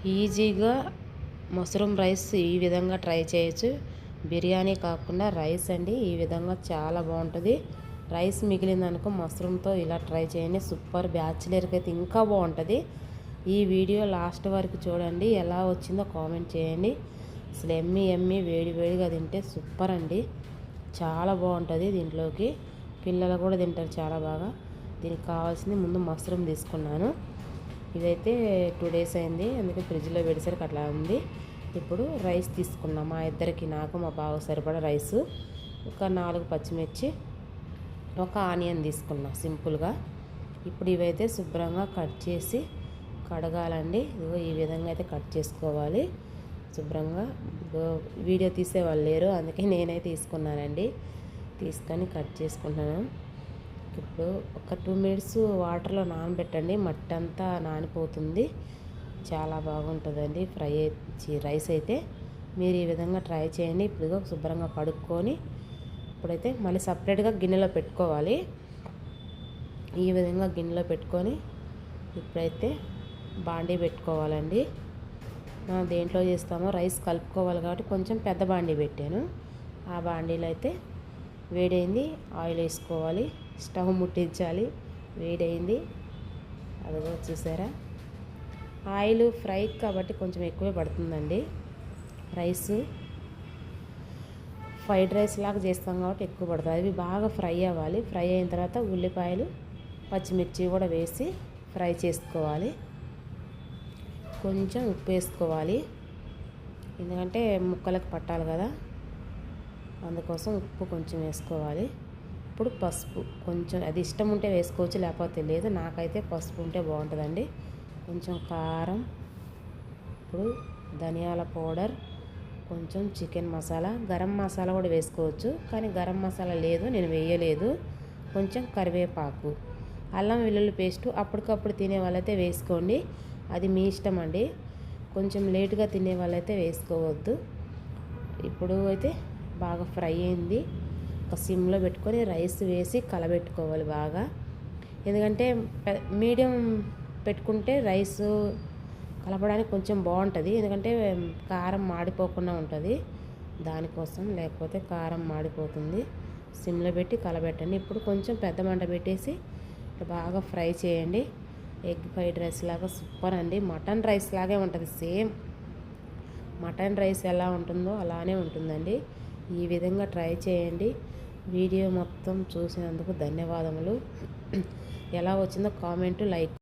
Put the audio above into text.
ఈజీగా mushroom rice ఈ విధంగా ట్రై చేయొచ్చు. బిర్యానీ కాకుండా రైస్ అండి ఈ విధంగా చాలా బాగుంటుంది. రైస్ మిగిలిందనుకో మష్రూమ్తో ఇలా ట్రై చేయండి. సూపర్, బ్యాచిలర్కి అయితే ఇంకా బాగుంటుంది. ఈ వీడియో లాస్ట్ వరకు చూడండి, ఎలా వచ్చిందో కామెంట్ చేయండి. అసలు ఎమ్మి ఎమ్మి వేడి వేడిగా తింటే సూపర్ అండి, చాలా బాగుంటుంది. దీంట్లోకి పిల్లలు కూడా తింటారు చాలా బాగా. దీనికి కావాల్సింది ముందు మష్రూమ్ తీసుకున్నాను. ఇదైతే 2 days అయింది, అందుకే ఫ్రిడ్జ్లో పెట్టేసరికి అట్లా ఉంది. ఇప్పుడు రైస్ తీసుకున్నాం, మా ఇద్దరికి, నాకు మా బావకు సరిపడా రైసు. ఒక 4 పచ్చిమిర్చి, ఒక ఆనియన్ తీసుకున్నా సింపుల్గా. ఇప్పుడు ఇవైతే శుభ్రంగా కట్ చేసి కడగాలండి. ఇదిగో ఈ విధంగా అయితే కట్ చేసుకోవాలి శుభ్రంగా. వీడియో తీసేవాళ్ళు లేరు, అందుకే నేనే తీసుకున్నానండి. తీసుకొని కట్ చేసుకుంటున్నాను. ఇప్పుడు ఒక 2 minutes వాటర్లో నానబెట్టండి, మట్టి అంతా నానిపోతుంది. చాలా బాగుంటుందండి రైస్ అయితే. మీరు ఈ విధంగా ట్రై చేయండి. ఇప్పుడు శుభ్రంగా కడుక్కొని ఇప్పుడైతే మళ్ళీ సపరేట్గా గిన్నెలో పెట్టుకోవాలి. ఈ విధంగా గిన్నెలో పెట్టుకొని ఇప్పుడైతే బాండీ పెట్టుకోవాలండి. మనం దేంట్లో చేస్తామో రైస్ కలుపుకోవాలి కాబట్టి కొంచెం పెద్ద బాండీ పెట్టాను. ఆ బాండీలో అయితే వేడైంది, ఆయిల్ వేసుకోవాలి, స్టవ్ ముట్టించాలి. వేడైంది, అదిగో చూసారా. ఆయిల్ ఫ్రై కాబట్టి కొంచెం ఎక్కువే పడుతుందండి. రైస్ ఫ్రైడ్ రైస్ లాగా చేస్తాం కాబట్టి ఎక్కువ పడుతుంది. అవి బాగా ఫ్రై అవ్వాలి. ఫ్రై అయిన తర్వాత ఉల్లిపాయలు, పచ్చిమిర్చి కూడా వేసి ఫ్రై చేసుకోవాలి. కొంచెం ఉప్పు వేసుకోవాలి, ఎందుకంటే ముక్కలకు పట్టాలి కదా, అందుకోసం ఉప్పు కొంచెం వేసుకోవాలి. ఇప్పుడు పసుపు కొంచెం, అది ఇష్టం ఉంటే వేసుకోవచ్చు, లేకపోతే లేదు. నాకైతే పసుపు ఉంటే బాగుంటుందండి. కొంచెం కారం, ఇప్పుడు ధనియాల పౌడర్, కొంచెం చికెన్ మసాలా, గరం మసాలా కూడా వేసుకోవచ్చు, కానీ గరం మసాలా లేదు, నేను వేయలేదు. కొంచెం కరివేపాకు, అల్లం వెల్లుల్లి పేస్టు అప్పటికప్పుడు తినే వాళ్ళైతే వేసుకోండి, అది మీ ఇష్టం అండి. కొంచెం లేటుగా తినే వాళ్ళైతే వేసుకోవద్దు. ఇప్పుడు అయితే బాగా ఫ్రై అయింది. ఒక సిమ్లో పెట్టుకొని రైస్ వేసి కలబెట్టుకోవాలి బాగా. ఎందుకంటే మీడియం పెట్టుకుంటే రైస్ కలపడానికి కొంచెం బాగుంటుంది, ఎందుకంటే కారం మాడిపోకుండా ఉంటుంది దానికోసం, లేకపోతే కారం మాడిపోతుంది. సిమ్లో పెట్టి కలబెట్టండి. ఇప్పుడు కొంచెం పెద్ద మంట పెట్టేసి బాగా ఫ్రై చేయండి. ఎగ్ ఫ్రైడ్ రైస్ లాగా సూపర్ అండి, మటన్ రైస్ లాగే ఉంటుంది సేమ్. మటన్ రైస్ ఎలా ఉంటుందో అలానే ఉంటుందండి. ఈ విధంగా ట్రై చేయండి. వీడియో మొత్తం చూసినందుకు ధన్యవాదములు. ఎలా వచ్చిందో కామెంటు, లైక్